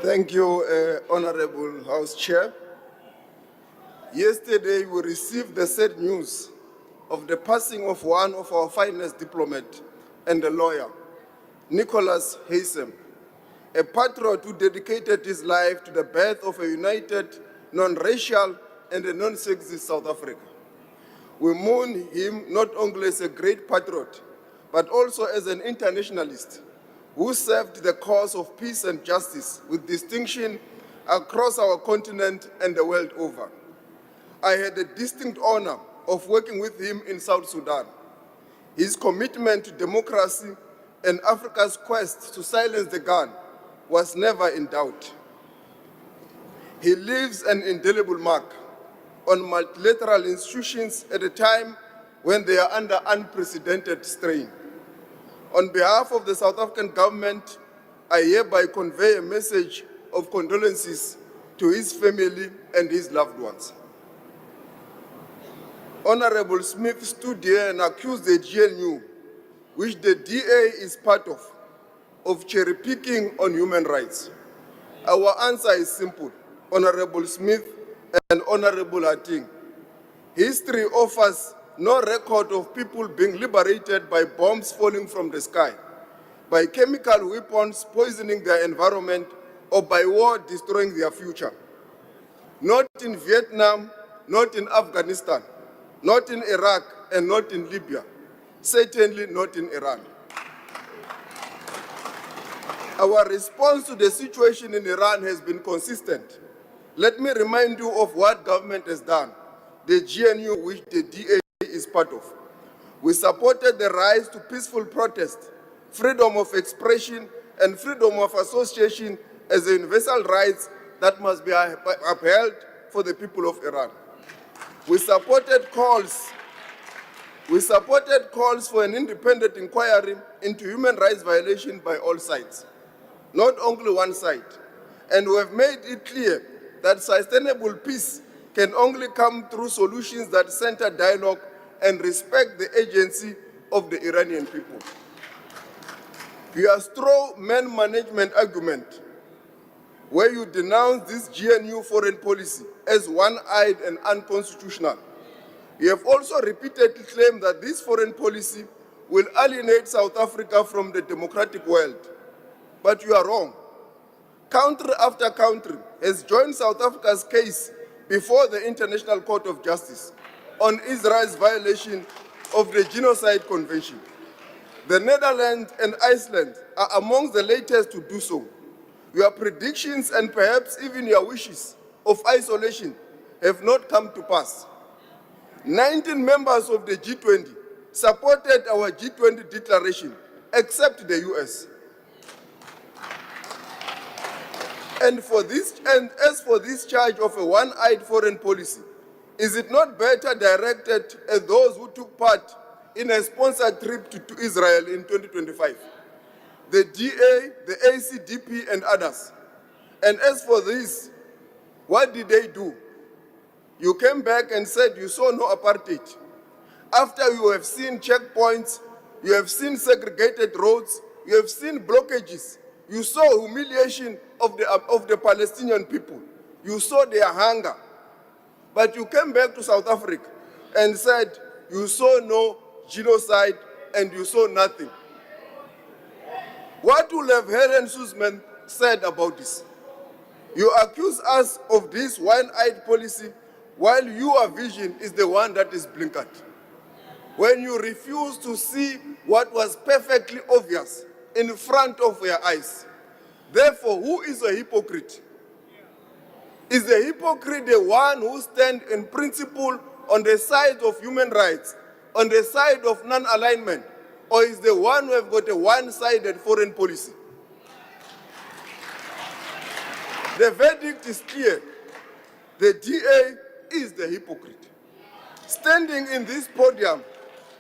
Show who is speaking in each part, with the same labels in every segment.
Speaker 1: Thank you, Honorable House Chair. Yesterday, we received the sad news of the passing of one of our finest diplomats and a lawyer, Nicholas Haysom, a patriot who dedicated his life to the birth of a united, non-racial, and a non-sexist South Africa. We mourn him not only as a great patriot, but also as an internationalist who served the cause of peace and justice with distinction across our continent and the world over. I had the distinct honor of working with him in South Sudan. His commitment to democracy and Africa's quest to silence the gun was never in doubt. He leaves an indelible mark on multilateral institutions at a time when they are under unprecedented strain. On behalf of the South African government, I hereby convey a message of condolences to his family and his loved ones. Honorable Smith stood here and accused the GNU, which the DA is part of cherry-picking on human rights. Our answer is simple, Honorable Smith and Honorable Hatting. History offers no record of people being liberated by bombs falling from the sky, by chemical weapons poisoning their environment, or by war destroying their future. Not in Vietnam, not in Afghanistan, not in Iraq, and not in Libya, certainly not in Iran. Our response to the situation in Iran has been consistent. Let me remind you of what government has done, the GNU, which the DA is part of. We supported the rise to peaceful protest, freedom of expression, and freedom of association as universal rights that must be upheld for the people of Iran. We supported calls for an independent inquiry into human rights violations by all sides, not only one side. And we have made it clear that sustainable peace can only come through solutions that center dialogue and respect the agency of the Iranian people. Your straw man management argument, where you denounce this GNU foreign policy as one-eyed and unconstitutional. You have also repeatedly claimed that this foreign policy will alienate South Africa from the democratic world. But you are wrong. Country after country has joined South Africa's case before the International Court of Justice on Israel's violation of the Genocide Convention. The Netherlands and Iceland are among the latest to do so. Your predictions and perhaps even your wishes of isolation have not come to pass. 19 members of the G20 supported our G20 declaration, except the US. And as for this charge of a one-eyed foreign policy, is it not better directed at those who took part in a sponsored trip to Israel in 2025? The DA, the ACDP, and others. And as for this, what did they do? You came back and said you saw no apartheid. After you have seen checkpoints, you have seen segregated roads, you have seen blockages, you saw humiliation of the Palestinian people, you saw their hunger. But you came back to South Africa and said you saw no genocide and you saw nothing. What will have Helen Suzman said about this? You accuse us of this one-eyed policy while your vision is the one that is blinkered. When you refuse to see what was perfectly obvious in front of your eyes. Therefore, who is a hypocrite? Is the hypocrite the one who stands in principle on the side of human rights, on the side of non-alignment, or is the one who have got a one-sided foreign policy? The verdict is clear. The DA is the hypocrite. Standing in this podium,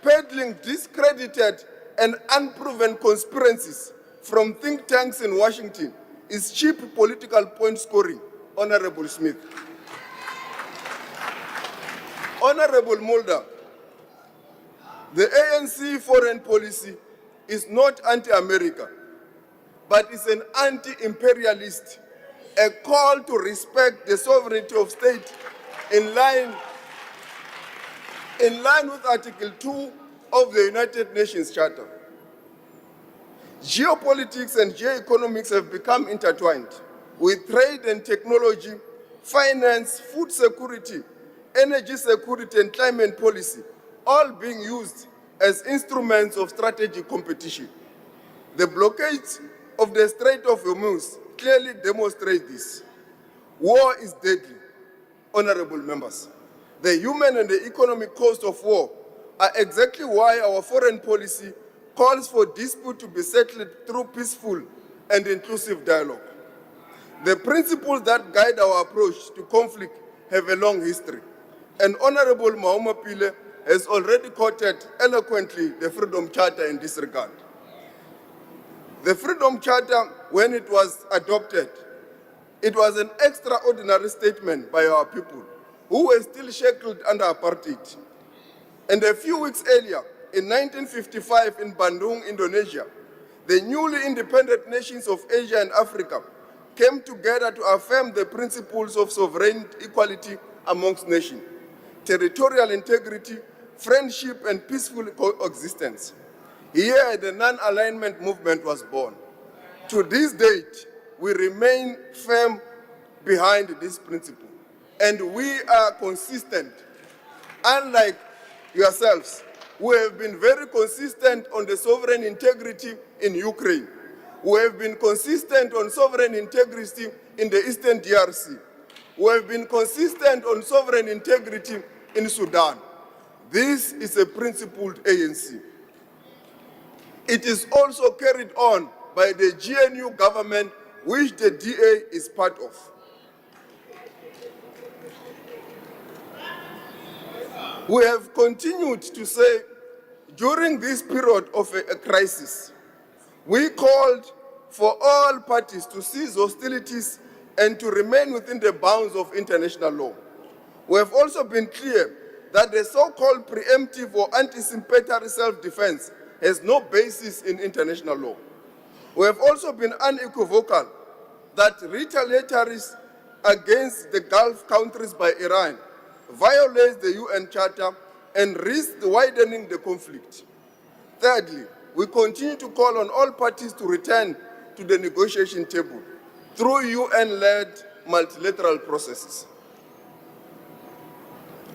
Speaker 1: peddling discredited and unproven conspiracies from think tanks in Washington is cheap political point scoring, Honorable Smith. Honorable Mulder, the ANC foreign policy is not anti-America, but it's an anti-imperialist a call to respect the sovereignty of state in line with Article 2 of the United Nations Charter. Geopolitics and geoeconomics have become intertwined, with trade and technology, finance, food security, energy security, and climate policy all being used as instruments of strategic competition. The blockade of the Strait of Hormuz clearly demonstrates this. War is deadly, honorable members. The human and the economic cost of war are exactly why our foreign policy calls for dispute to be settled through peaceful and inclusive dialogue. The principles that guide our approach to conflict have a long history, and Honorable Mahoma Pile has already quoted eloquently the Freedom Charter in this regard. The Freedom Charter, when it was adopted, it was an extraordinary statement by our people who were still shackled under apartheid. And a few weeks earlier, in 1955 in Bandung, Indonesia, the newly independent nations of Asia and Africa came together to affirm the principles of sovereign equality amongst nations, territorial integrity, friendship, and peaceful coexistence. Here, the non-alignment movement was born. To this date, we remain firm behind this principle, and we are consistent, unlike yourselves, who have been very consistent on the sovereign integrity in Ukraine, who have been consistent on sovereign integrity in the Eastern DRC, who have been consistent on sovereign integrity in Sudan. This is a principled ANC. It is also carried on by the GNU government, which the DA is part of. We have continued to say, during this period of a crisis, we called for all parties to cease hostilities and to remain within the bounds of international law. We have also been clear that the so-called preemptive or anticipatory self-defense has no basis in international law. We have also been unequivocal that retaliatories against the Gulf countries by Iran violates the UN Charter and risks widening the conflict. Thirdly, we continue to call on all parties to return to the negotiation table through UN-led multilateral processes.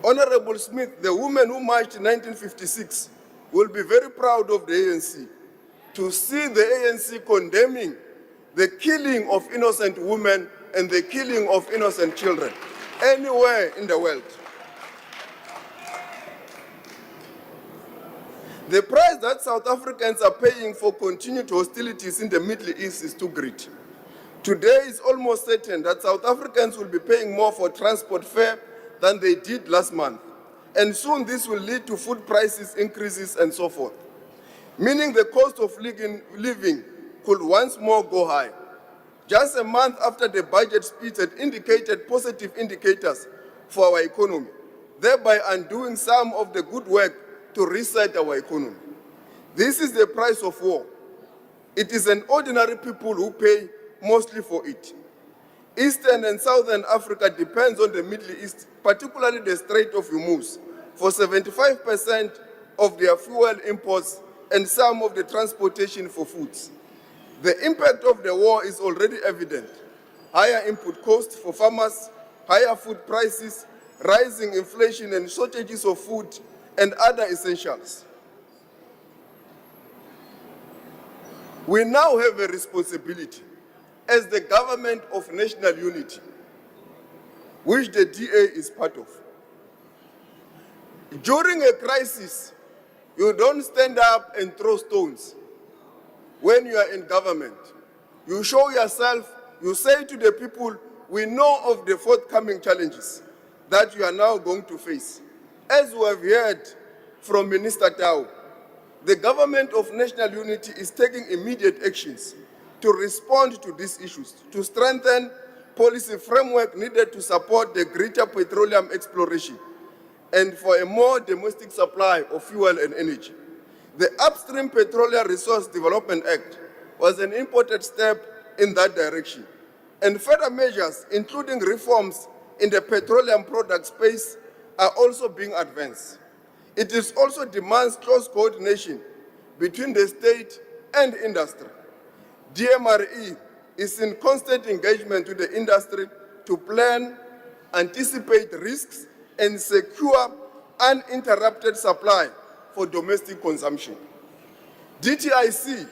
Speaker 1: Honorable Smith, the woman who marched in 1956, will be very proud of the ANC to see the ANC condemning the killing of innocent women and the killing of innocent children anywhere in the world. The price that South Africans are paying for continued hostilities in the Middle East is too great. Today is almost certain that South Africans will be paying more for transport fare than they did last month. And soon this will lead to food prices increases and so forth, meaning the cost of living could once more go high. Just a month after the budget speech had indicated positive indicators for our economy, thereby undoing some of the good work to reset our economy. This is the price of war. It is an ordinary people who pay mostly for it. Eastern and Southern Africa depends on the Middle East, particularly the Strait of Hormuz, for 75% of their fuel imports and some of the transportation for foods. The impact of the war is already evident. Higher input costs for farmers, higher food prices, rising inflation and shortages of food and other essentials. We now have a responsibility as the government of national unity, which the DA is part of. During a crisis, you don't stand up and throw stones. When you are in government, you show yourself, you say to the people, we know of the forthcoming challenges that you are now going to face. As we have heard from Minister Tau, the government of national unity is taking immediate actions to respond to these issues, to strengthen policy framework needed to support the greater petroleum exploration and for a more domestic supply of fuel and energy. The Upstream Petroleum Resource Development Act was an important step in that direction. And further measures, including reforms in the petroleum product space, are also being advanced. It is also demands close coordination between the state and industry. DMRE is in constant engagement with the industry to plan, anticipate risks, and secure uninterrupted supply for domestic consumption. DTIC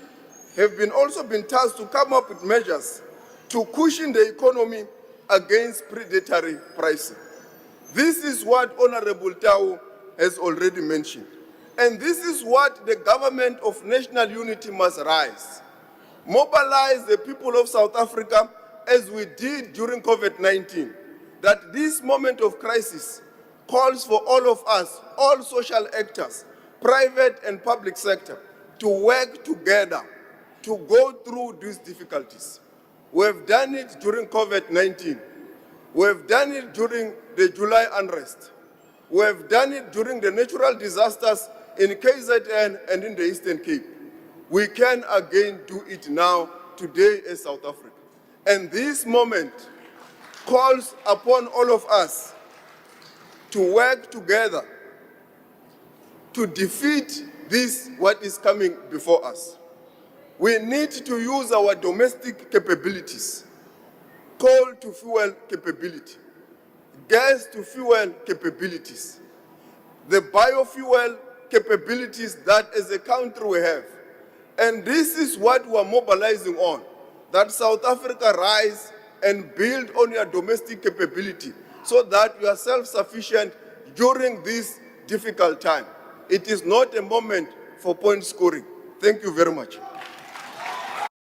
Speaker 1: have also been tasked to come up with measures to cushion the economy against predatory pricing. This is what Honorable Tau has already mentioned. And this is what the government of national unity must rise. Mobilize the people of South Africa as we did during COVID-19, that this moment of crisis calls for all of us, all social actors, private and public sector, to work together to go through these difficulties. We have done it during COVID-19. We have done it during the July unrest. We have done it during the natural disasters in KZN and in the Eastern Cape. We can again do it now, today as South Africa. And this moment calls upon all of us to work together to defeat this, what is coming before us. We need to use our domestic capabilities, coal to fuel capability, gas to fuel capabilities, the biofuel capabilities that as a country we have. And this is what we are mobilizing on, that South Africa rise and build on your domestic capability so that you are self-sufficient during this difficult time. It is not a moment for point scoring. Thank you very much.